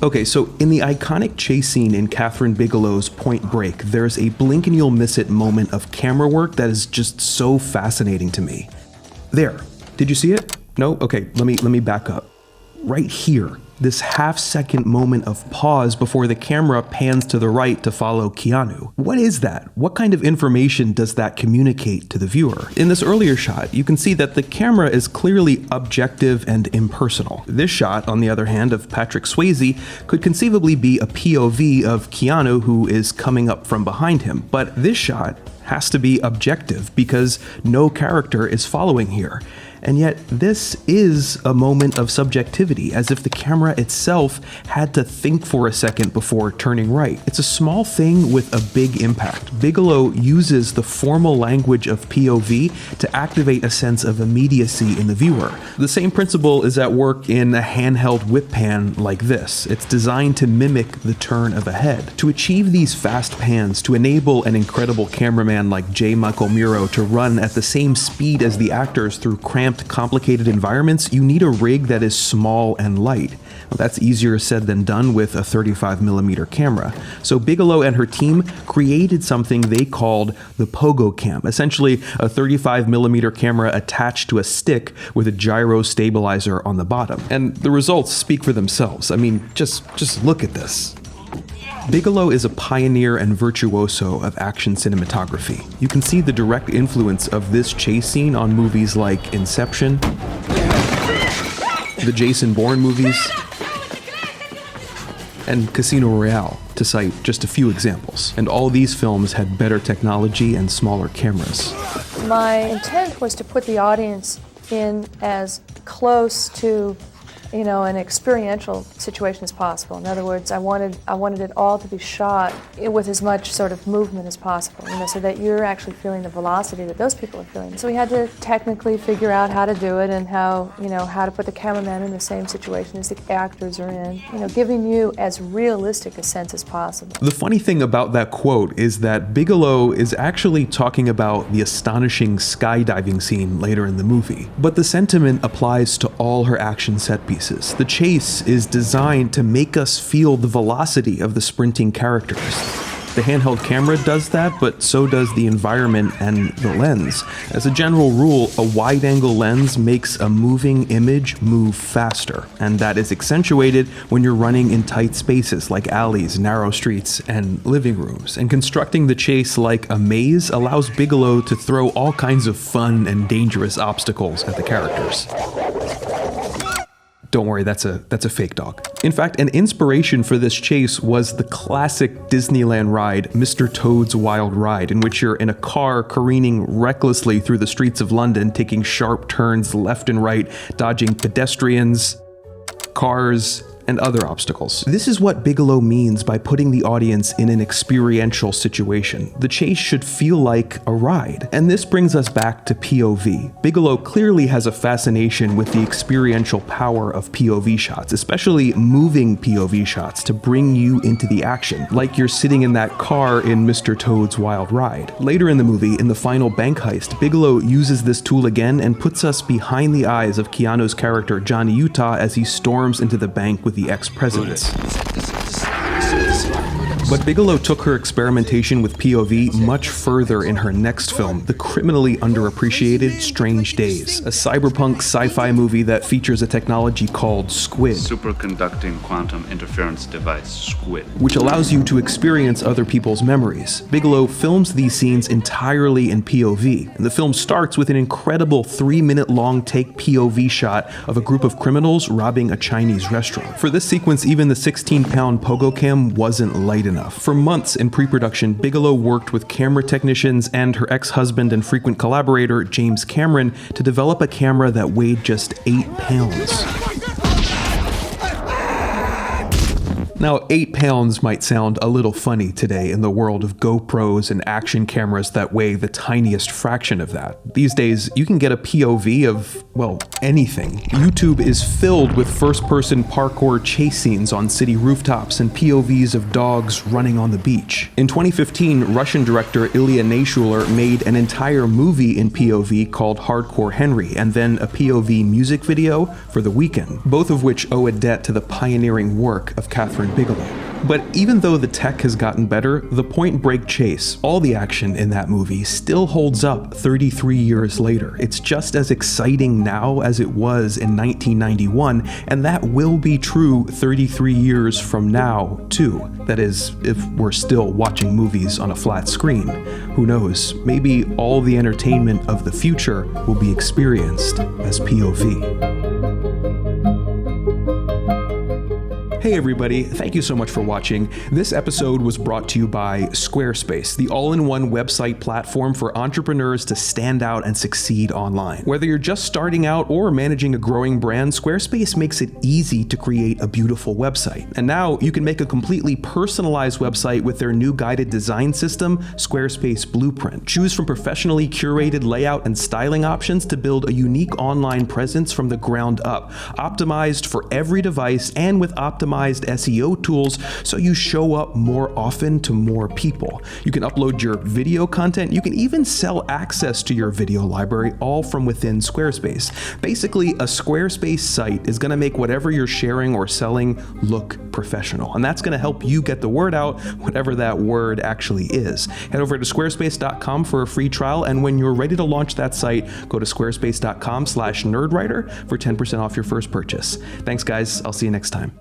Okay, so in the iconic chase scene in Catherine Bigelow's Point Break, there's a blink and you'll miss it moment of camera work that is just so fascinating to me. There. Did you see it? No? Okay, let me back up. Right here. This half-second moment of pause before the camera pans to the right to follow Keanu. What is that? What kind of information does that communicate to the viewer? In this earlier shot, you can see that the camera is clearly objective and impersonal. This shot, on the other hand, of Patrick Swayze could conceivably be a POV of Keanu who is coming up from behind him. But this shot has to be objective because no character is following here. And yet this is a moment of subjectivity, as if the camera itself had to think for a second before turning right. It's a small thing with a big impact. Bigelow uses the formal language of POV to activate a sense of immediacy in the viewer. The same principle is at work in a handheld whip pan like this. It's designed to mimic the turn of a head. To achieve these fast pans, to enable an incredible cameraman like J. Michael Muro to run at the same speed as the actors through cramped, complicated environments, you need a rig that is small and light. Well, that's easier said than done with a 35mm camera. So Bigelow and her team created something they called the Pogo Cam, essentially a 35mm camera attached to a stick with a gyro stabilizer on the bottom. And the results speak for themselves. I mean, just look at this. Bigelow is a pioneer and virtuoso of action cinematography. You can see the direct influence of this chase scene on movies like Inception, the Jason Bourne movies, and Casino Royale, to cite just a few examples. And all these films had better technology and smaller cameras. My intent was to put the audience in as close to an experiential situation as possible. In other words, I wanted it all to be shot with as much sort of movement as possible, so that you're actually feeling the velocity that those people are feeling. So we had to technically figure out how to do it and how to put the cameraman in the same situation as the actors are in, giving you as realistic a sense as possible. The funny thing about that quote is that Bigelow is actually talking about the astonishing skydiving scene later in the movie. But the sentiment applies to all her action set pieces. The chase is designed to make us feel the velocity of the sprinting characters. The handheld camera does that, but so does the environment and the lens. As a general rule, a wide-angle lens makes a moving image move faster, and that is accentuated when you're running in tight spaces like alleys, narrow streets, and living rooms. And constructing the chase like a maze allows Bigelow to throw all kinds of fun and dangerous obstacles at the characters. Don't worry, that's a fake dog. In fact, an inspiration for this chase was the classic Disneyland ride, Mr. Toad's Wild Ride, in which you're in a car careening recklessly through the streets of London, taking sharp turns left and right, dodging pedestrians, cars, and other obstacles. This is what Bigelow means by putting the audience in an experiential situation. The chase should feel like a ride. And this brings us back to POV. Bigelow clearly has a fascination with the experiential power of POV shots, especially moving POV shots to bring you into the action, like you're sitting in that car in Mr. Toad's Wild Ride. Later in the movie, in the final bank heist, Bigelow uses this tool again and puts us behind the eyes of Keanu's character Johnny Utah as he storms into the bank with the ex-presidents. But Bigelow took her experimentation with POV much further in her next film, the criminally underappreciated Strange Days, a cyberpunk sci-fi movie that features a technology called Squid. Superconducting quantum interference device, Squid. Which allows you to experience other people's memories. Bigelow films these scenes entirely in POV, and the film starts with an incredible 3-minute-long take POV shot of a group of criminals robbing a Chinese restaurant. For this sequence, even the 16-pound Pogo Cam wasn't light enough. For months in pre-production, Bigelow worked with camera technicians and her ex-husband and frequent collaborator, James Cameron, to develop a camera that weighed just 8 pounds. Now, 8 pounds might sound a little funny today in the world of GoPros and action cameras that weigh the tiniest fraction of that. These days, you can get a POV of, well, anything. YouTube is filled with first-person parkour chase scenes on city rooftops and POVs of dogs running on the beach. In 2015, Russian director Ilya Naishuller made an entire movie in POV called Hardcore Henry, and then a POV music video for The Weeknd, both of which owe a debt to the pioneering work of Kathryn Bigelow. But even though the tech has gotten better, the point-break chase, all the action in that movie, still holds up 33 years later. It's just as exciting now as it was in 1991, and that will be true 33 years from now, too. That is, if we're still watching movies on a flat screen. Who knows, maybe all the entertainment of the future will be experienced as POV. Hey everybody, thank you so much for watching. This episode was brought to you by Squarespace, the all-in-one website platform for entrepreneurs to stand out and succeed online. Whether you're just starting out or managing a growing brand, Squarespace makes it easy to create a beautiful website. And now you can make a completely personalized website with their new guided design system, Squarespace Blueprint. Choose from professionally curated layout and styling options to build a unique online presence from the ground up, optimized for every device and with optimized SEO tools so you show up more often to more people. You can upload your video content. You can even sell access to your video library, all from within Squarespace. Basically, a Squarespace site is going to make whatever you're sharing or selling look professional. And that's going to help you get the word out, whatever that word actually is. Head over to squarespace.com for a free trial. And when you're ready to launch that site, go to squarespace.com/nerdwriter for 10% off your first purchase. Thanks, guys. I'll see you next time.